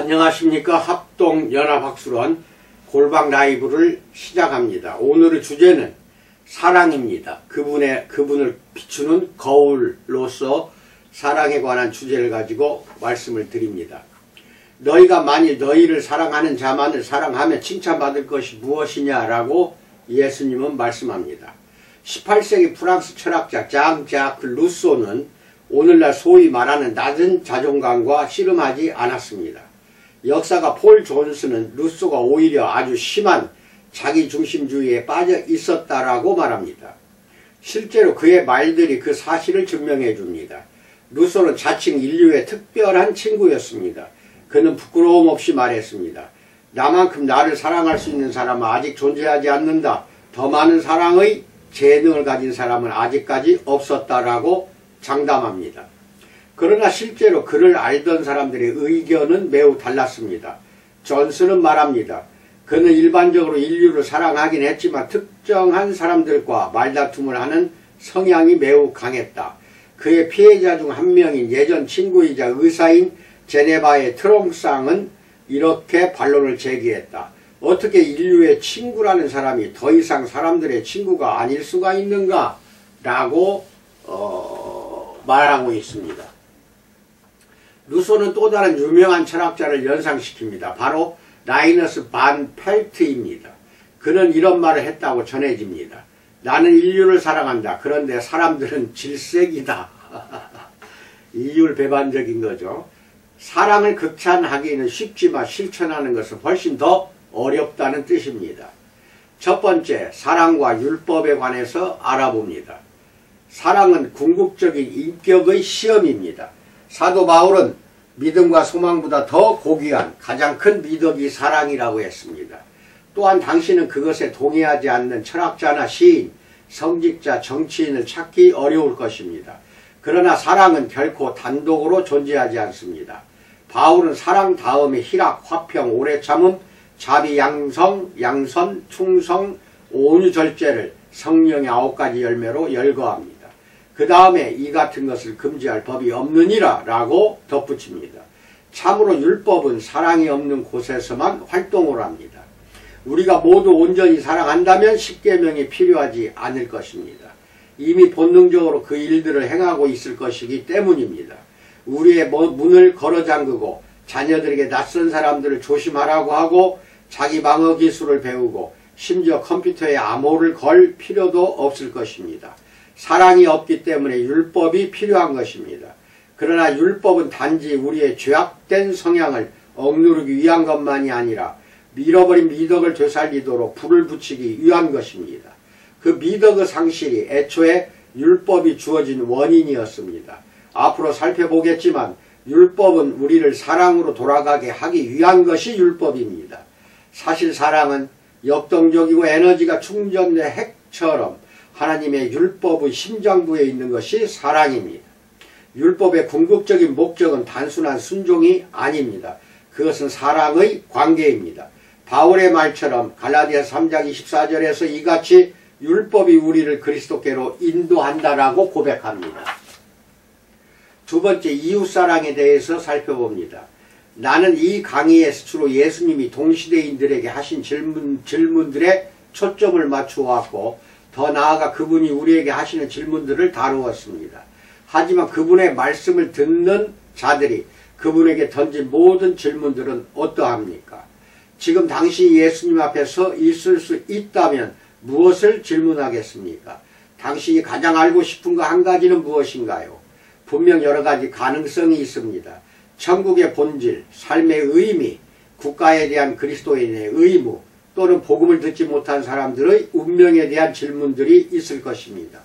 안녕하십니까. 합동연합학술원 골방 라이브를 시작합니다. 오늘의 주제는 사랑입니다. 그분을 비추는 거울로서 사랑에 관한 주제를 가지고 말씀을 드립니다. 너희가 만일 너희를 사랑하는 자만을 사랑하면 칭찬받을 것이 무엇이냐라고 예수님은 말씀합니다. 18세기 프랑스 철학자 장 자크 루소는 오늘날 소위 말하는 낮은 자존감과 씨름하지 않았습니다. 역사가 폴 존스는 루소가 오히려 아주 심한 자기중심주의에 빠져 있었다라고 말합니다. 실제로 그의 말들이 그 사실을 증명해 줍니다. 루소는 자칭 인류의 특별한 친구였습니다. 그는 부끄러움 없이 말했습니다. 나만큼 나를 사랑할 수 있는 사람은 아직 존재하지 않는다. 더 많은 사랑의 재능을 가진 사람은 아직까지 없었다라고 장담합니다. 그러나 실제로 그를 알던 사람들의 의견은 매우 달랐습니다. 존스는 말합니다. 그는 일반적으로 인류를 사랑하긴 했지만 특정한 사람들과 말다툼을 하는 성향이 매우 강했다. 그의 피해자 중 한 명인 예전 친구이자 의사인 제네바의 트롱상은 이렇게 반론을 제기했다. 어떻게 인류의 친구라는 사람이 더 이상 사람들의 친구가 아닐 수가 있는가? 라고 말하고 있습니다. 루소는 또 다른 유명한 철학자를 연상시킵니다. 바로 라이너스 반 펠트입니다. 그는 이런 말을 했다고 전해집니다. 나는 인류를 사랑한다. 그런데 사람들은 질색이다. 이율배반적인 거죠. 사랑을 극찬하기는 쉽지만 실천하는 것은 훨씬 더 어렵다는 뜻입니다. 첫 번째, 사랑과 율법에 관해서 알아봅니다. 사랑은 궁극적인 인격의 시험입니다. 사도 바울은 믿음과 소망보다 더 고귀한 가장 큰 미덕이 사랑이라고 했습니다. 또한 당신은 그것에 동의하지 않는 철학자나 시인, 성직자, 정치인을 찾기 어려울 것입니다. 그러나 사랑은 결코 단독으로 존재하지 않습니다. 바울은 사랑 다음에 희락, 화평, 오래 참음, 자비, 양성, 양선, 충성, 온유, 절제를 성령의 9가지 열매로 열거합니다. 그 다음에 이 같은 것을 금지할 법이 없느니라 라고 덧붙입니다. 참으로 율법은 사랑이 없는 곳에서만 활동을 합니다. 우리가 모두 온전히 사랑한다면 십계명이 필요하지 않을 것입니다. 이미 본능적으로 그 일들을 행하고 있을 것이기 때문입니다. 우리의 문을 걸어 잠그고 자녀들에게 낯선 사람들을 조심하라고 하고 자기 방어 기술을 배우고 심지어 컴퓨터에 암호를 걸 필요도 없을 것입니다. 사랑이 없기 때문에 율법이 필요한 것입니다. 그러나 율법은 단지 우리의 죄악된 성향을 억누르기 위한 것만이 아니라 잃어버린 미덕을 되살리도록 불을 붙이기 위한 것입니다. 그 미덕의 상실이 애초에 율법이 주어진 원인이었습니다. 앞으로 살펴보겠지만 율법은 우리를 사랑으로 돌아가게 하기 위한 것이 율법입니다. 사실 사랑은 역동적이고 에너지가 충전된 핵처럼 하나님의 율법의 심장부에 있는 것이 사랑입니다. 율법의 궁극적인 목적은 단순한 순종이 아닙니다. 그것은 사랑의 관계입니다. 바울의 말처럼 갈라디아서 3장 24절에서 이같이 율법이 우리를 그리스도께로 인도한다라고 고백합니다. 두 번째, 이웃사랑에 대해서 살펴봅니다. 나는 이 강의에서 주로 예수님이 동시대인들에게 하신 질문들에 초점을 맞추어왔고 더 나아가 그분이 우리에게 하시는 질문들을 다루었습니다. 하지만 그분의 말씀을 듣는 자들이 그분에게 던진 모든 질문들은 어떠합니까? 지금 당신이 예수님 앞에 서 있을 수 있다면 무엇을 질문하겠습니까? 당신이 가장 알고 싶은 거 한 가지는 무엇인가요? 분명 여러 가지 가능성이 있습니다. 천국의 본질, 삶의 의미, 국가에 대한 그리스도인의 의무, 또는 복음을 듣지 못한 사람들의 운명에 대한 질문들이 있을 것입니다.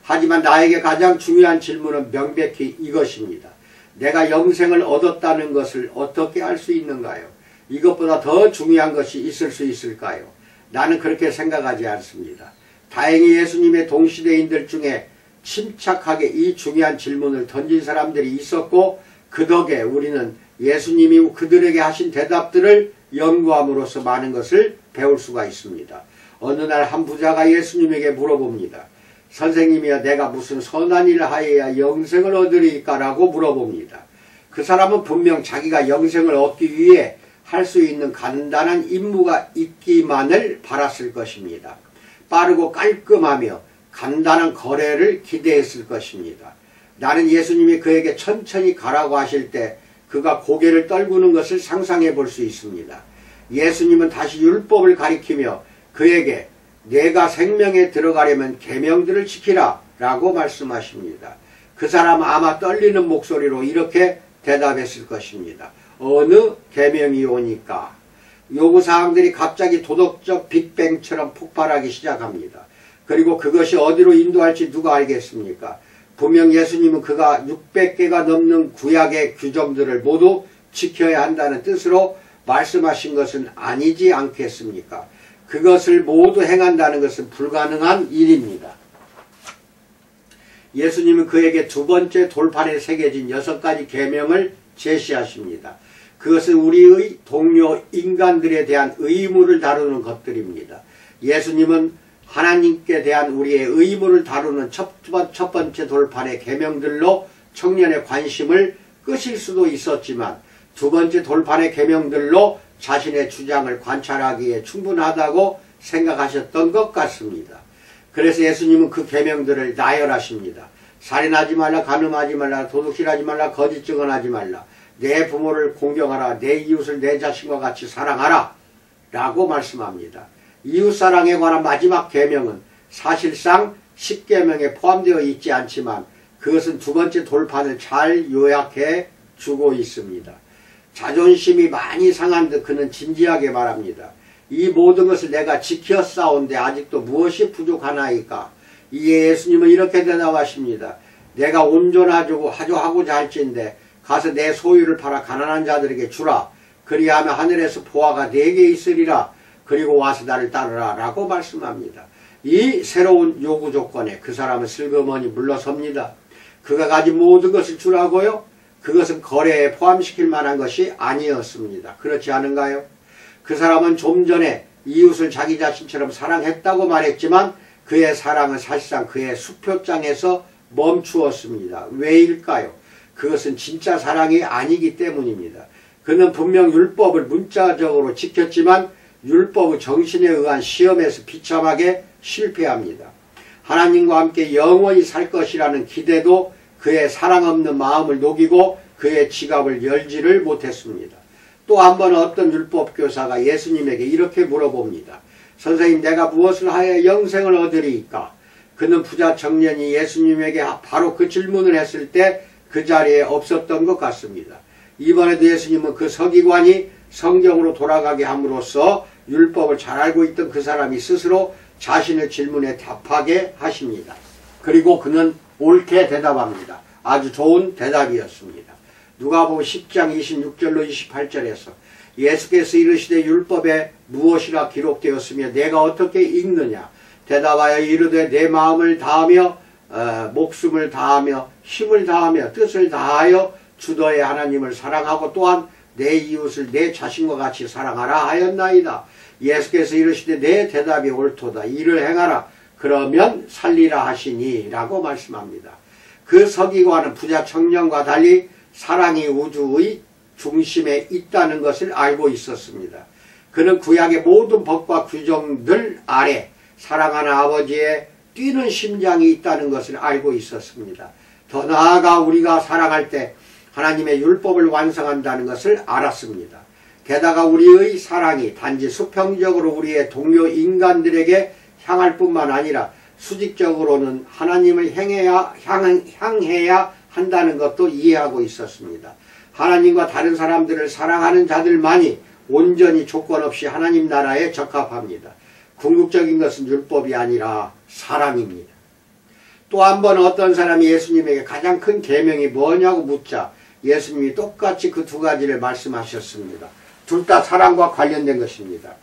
하지만 나에게 가장 중요한 질문은 명백히 이것입니다. 내가 영생을 얻었다는 것을 어떻게 알 수 있는가요? 이것보다 더 중요한 것이 있을 수 있을까요? 나는 그렇게 생각하지 않습니다. 다행히 예수님의 동시대인들 중에 침착하게 이 중요한 질문을 던진 사람들이 있었고 그 덕에 우리는 예수님이 그들에게 하신 대답들을 연구함으로써 많은 것을 배울 수가 있습니다. 어느 날 한 부자가 예수님에게 물어봅니다. 선생님이여, 내가 무슨 선한 일을 하여야 영생을 얻으리까? 라고 물어봅니다. 그 사람은 분명 자기가 영생을 얻기 위해 할 수 있는 간단한 임무가 있기만을 바랐을 것입니다. 빠르고 깔끔하며 간단한 거래를 기대했을 것입니다. 나는 예수님이 그에게 천천히 가라고 하실 때 그가 고개를 떨구는 것을 상상해 볼 수 있습니다. 예수님은 다시 율법을 가리키며 그에게 내가 생명에 들어가려면 계명들을 지키라 라고 말씀하십니다. 그 사람은 아마 떨리는 목소리로 이렇게 대답했을 것입니다. 어느 계명이 오니까? 요구사항들이 갑자기 도덕적 빅뱅처럼 폭발하기 시작합니다. 그리고 그것이 어디로 인도할지 누가 알겠습니까? 분명 예수님은 그가 600개가 넘는 구약의 규정들을 모두 지켜야 한다는 뜻으로 말씀하신 것은 아니지 않겠습니까? 그것을 모두 행한다는 것은 불가능한 일입니다. 예수님은 그에게 두 번째 돌판에 새겨진 6가지 계명을 제시하십니다. 그것은 우리의 동료 인간들에 대한 의무를 다루는 것들입니다. 예수님은 하나님께 대한 우리의 의무를 다루는 첫 번째 돌판의 계명들로 청년의 관심을 끄실 수도 있었지만 두 번째 돌판의 계명들로 자신의 주장을 관찰하기에 충분하다고 생각하셨던 것 같습니다. 그래서 예수님은 그 계명들을 나열하십니다. 살인하지 말라, 간음하지 말라, 도둑질하지 말라, 거짓 증언하지 말라, 내 부모를 공경하라, 내 이웃을 내 자신과 같이 사랑하라 라고 말씀합니다. 이웃사랑에 관한 마지막 계명은 사실상 10계명에 포함되어 있지 않지만 그것은 두 번째 돌판을 잘 요약해 주고 있습니다. 자존심이 많이 상한 듯 그는 진지하게 말합니다. 이 모든 것을 내가 지켰사온데 아직도 무엇이 부족하나이까? 이에 예수님은 이렇게 대답하십니다. 내가 온전하고자 할진대 가서 내 소유를 팔아 가난한 자들에게 주라. 그리하면 하늘에서 보화가 네게 있으리라. 그리고 와서 나를 따르라 라고 말씀합니다. 이 새로운 요구 조건에 그 사람은 슬그머니 물러섭니다. 그가 가진 모든 것을 주라고요? 그것은 거래에 포함시킬 만한 것이 아니었습니다. 그렇지 않은가요? 그 사람은 좀 전에 이웃을 자기 자신처럼 사랑했다고 말했지만 그의 사랑은 사실상 그의 수표장에서 멈추었습니다. 왜일까요? 그것은 진짜 사랑이 아니기 때문입니다. 그는 분명 율법을 문자적으로 지켰지만 율법의 정신에 의한 시험에서 비참하게 실패합니다. 하나님과 함께 영원히 살 것이라는 기대도 그의 사랑 없는 마음을 녹이고 그의 지갑을 열지를 못했습니다. 또 한 번 어떤 율법교사가 예수님에게 이렇게 물어봅니다. 선생님, 내가 무엇을 하여 영생을 얻으리이까? 그는 부자 청년이 예수님에게 바로 그 질문을 했을 때 그 자리에 없었던 것 같습니다. 이번에도 예수님은 그 서기관이 성경으로 돌아가게 함으로써 율법을 잘 알고 있던 그 사람이 스스로 자신의 질문에 답하게 하십니다. 그리고 그는 옳게 대답합니다. 아주 좋은 대답이었습니다. 누가복음 10장 26절로 28절에서 예수께서 이르시되 율법에 무엇이라 기록되었으며 내가 어떻게 읽느냐? 대답하여 이르되 내 마음을 다하며 목숨을 다하며 힘을 다하며 뜻을 다하여 주 너의 하나님을 사랑하고 또한 내 이웃을 내 자신과 같이 사랑하라 하였나이다. 예수께서 이르시되 내 대답이 옳도다. 이를 행하라. 그러면 살리라 하시니 라고 말씀합니다. 그 서기관은 부자 청년과 달리 사랑이 우주의 중심에 있다는 것을 알고 있었습니다. 그는 구약의 모든 법과 규정들 아래 사랑하는 아버지의 뛰는 심장이 있다는 것을 알고 있었습니다. 더 나아가 우리가 사랑할 때 하나님의 율법을 완성한다는 것을 알았습니다. 게다가 우리의 사랑이 단지 수평적으로 우리의 동료 인간들에게 향할 뿐만 아니라 수직적으로는 하나님을 향해야 한다는 것도 이해하고 있었습니다. 하나님과 다른 사람들을 사랑하는 자들만이 온전히 조건 없이 하나님 나라에 적합합니다. 궁극적인 것은 율법이 아니라 사랑입니다. 또 한 번 어떤 사람이 예수님에게 가장 큰 계명이 뭐냐고 묻자 예수님이 똑같이 그 두 가지를 말씀하셨습니다. 둘 다 사랑과 관련된 것입니다.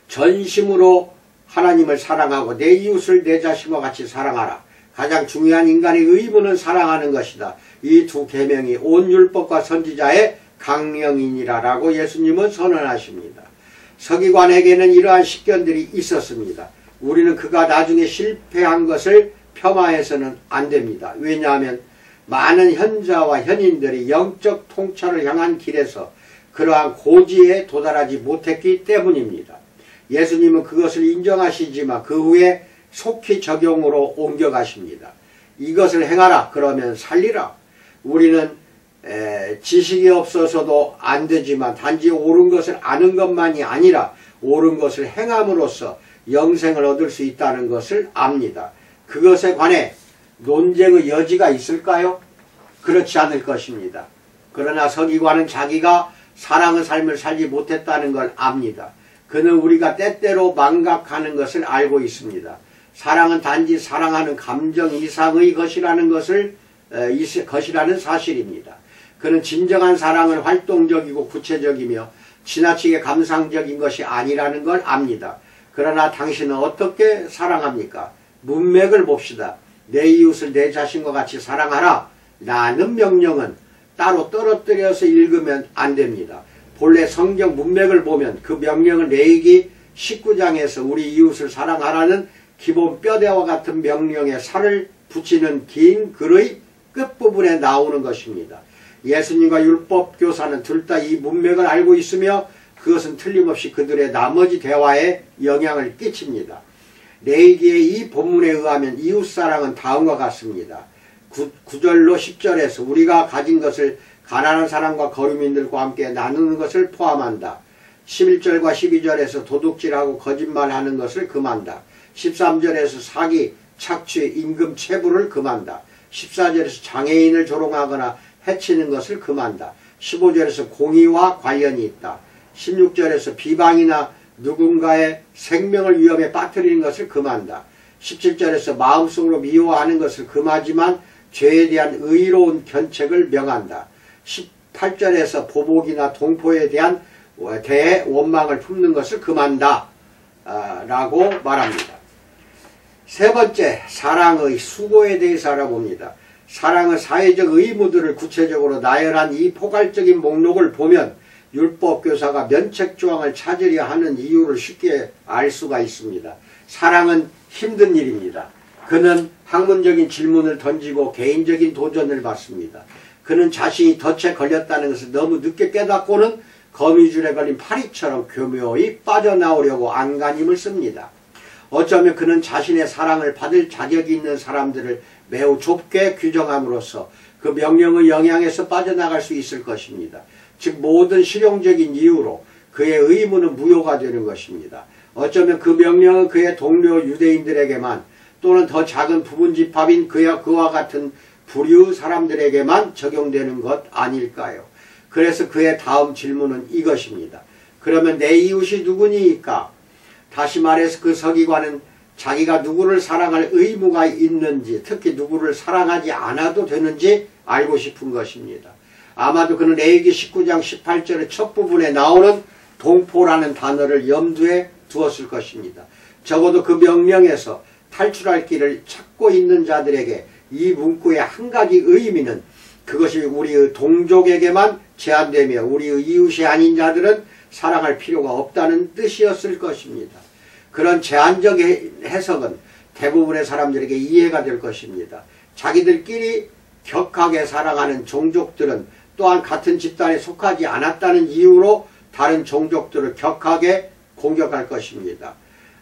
전심으로 하나님을 사랑하고 내 이웃을 내 자신과 같이 사랑하라. 가장 중요한 인간의 의무는 사랑하는 것이다. 이 두 계명이 온 율법과 선지자의 강령이니라 라고 예수님은 선언하십니다. 서기관에게는 이러한 식견들이 있었습니다. 우리는 그가 나중에 실패한 것을 폄하해서는 안 됩니다. 왜냐하면 많은 현자와 현인들이 영적 통찰을 향한 길에서 그러한 고지에 도달하지 못했기 때문입니다. 예수님은 그것을 인정하시지만 그 후에 속히 적용으로 옮겨가십니다. 이것을 행하라 그러면 살리라. 우리는 지식이 없어서도 안 되지만 단지 옳은 것을 아는 것만이 아니라 옳은 것을 행함으로써 영생을 얻을 수 있다는 것을 압니다. 그것에 관해 논쟁의 여지가 있을까요? 그렇지 않을 것입니다. 그러나 서기관은 자기가 사랑의 삶을 살지 못했다는 걸 압니다. 그는 우리가 때때로 망각하는 것을 알고 있습니다. 사랑은 단지 사랑하는 감정 이상의 것이라는 사실입니다. 그는 진정한 사랑은 활동적이고 구체적이며 지나치게 감상적인 것이 아니라는 걸 압니다. 그러나 당신은 어떻게 사랑합니까? 문맥을 봅시다. 내 이웃을 내 자신과 같이 사랑하라. 라는 명령은 따로 떨어뜨려서 읽으면 안 됩니다. 본래 성경 문맥을 보면 그 명령은 레위기 19장에서 우리 이웃을 사랑하라는 기본 뼈대와 같은 명령에 살을 붙이는 긴 글의 끝부분에 나오는 것입니다. 예수님과 율법교사는 둘 다 이 문맥을 알고 있으며 그것은 틀림없이 그들의 나머지 대화에 영향을 끼칩니다. 레위기의 이 본문에 의하면 이웃사랑은 다음과 같습니다. 9절로 10절에서 우리가 가진 것을 가난한 사람과 거류민들과 함께 나누는 것을 포함한다. 11절과 12절에서 도둑질하고 거짓말하는 것을 금한다. 13절에서 사기, 착취, 임금 체불을 금한다. 14절에서 장애인을 조롱하거나 해치는 것을 금한다. 15절에서 공의와 관련이 있다. 16절에서 비방이나 누군가의 생명을 위험에 빠뜨리는 것을 금한다. 17절에서 마음속으로 미워하는 것을 금하지만 죄에 대한 의로운 견책을 명한다. 18절에서 보복이나 동포에 대해 원망을 품는 것을 금한다. 라고 말합니다. 세 번째, 사랑의 수고에 대해서 알아봅니다. 사랑의 사회적 의무들을 구체적으로 나열한 이 포괄적인 목록을 보면 율법교사가 면책조항을 찾으려 하는 이유를 쉽게 알 수가 있습니다. 사랑은 힘든 일입니다. 그는 학문적인 질문을 던지고 개인적인 도전을 받습니다. 그는 자신이 덫에 걸렸다는 것을 너무 늦게 깨닫고는 거미줄에 걸린 파리처럼 교묘히 빠져나오려고 안간힘을 씁니다. 어쩌면 그는 자신의 사랑을 받을 자격이 있는 사람들을 매우 좁게 규정함으로써 그 명령의 영향에서 빠져나갈 수 있을 것입니다. 즉 모든 실용적인 이유로 그의 의무는 무효가 되는 것입니다. 어쩌면 그 명령은 그의 동료 유대인들에게만 또는 더 작은 부분 집합인 그와 같은 부류 사람들에게만 적용되는 것 아닐까요? 그래서 그의 다음 질문은 이것입니다. 그러면 내 이웃이 누구니까? 다시 말해서 그 서기관은 자기가 누구를 사랑할 의무가 있는지, 특히 누구를 사랑하지 않아도 되는지 알고 싶은 것입니다. 아마도 그는 레위기 19장 18절의 첫 부분에 나오는 동포라는 단어를 염두에 두었을 것입니다. 적어도 그 명령에서 탈출할 길을 찾고 있는 자들에게 이 문구의 한 가지 의미는 그것이 우리의 동족에게만 제한되며 우리의 이웃이 아닌 자들은 사랑할 필요가 없다는 뜻이었을 것입니다. 그런 제한적 해석은 대부분의 사람들에게 이해가 될 것입니다. 자기들끼리 격하게 사랑하는 종족들은 또한 같은 집단에 속하지 않았다는 이유로 다른 종족들을 격하게 공격할 것입니다.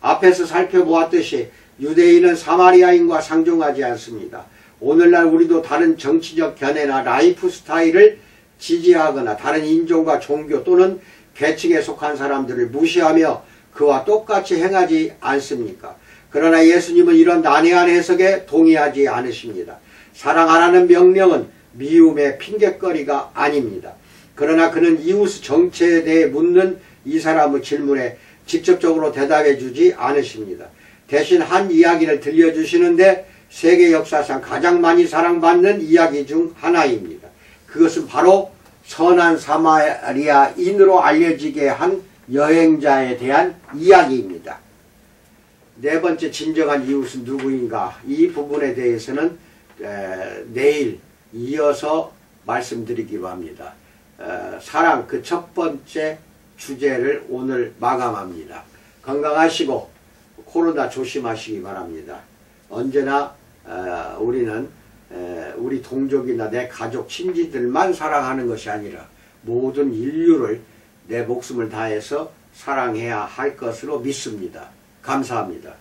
앞에서 살펴보았듯이 유대인은 사마리아인과 상종하지 않습니다. 오늘날 우리도 다른 정치적 견해나 라이프 스타일을 지지하거나 다른 인종과 종교 또는 계층에 속한 사람들을 무시하며 그와 똑같이 행하지 않습니까? 그러나 예수님은 이런 난해한 해석에 동의하지 않으십니다. 사랑하라는 명령은 미움의 핑곗거리가 아닙니다. 그러나 그는 이웃 정체에 대해 묻는 이 사람의 질문에 직접적으로 대답해 주지 않으십니다. 대신 한 이야기를 들려주시는데 세계 역사상 가장 많이 사랑받는 이야기 중 하나입니다. 그것은 바로 선한 사마리아인으로 알려지게 한 여행자에 대한 이야기입니다. 네 번째, 진정한 이웃은 누구인가? 이 부분에 대해서는 내일 이어서 말씀드리기로 합니다. 사랑 그 첫 번째 주제를 오늘 마감합니다. 건강하시고 코로나 조심하시기 바랍니다. 언제나 우리는 우리 동족이나 내 가족, 친지들만 사랑하는 것이 아니라 모든 인류를 내 목숨을 다해서 사랑해야 할 것으로 믿습니다. 감사합니다.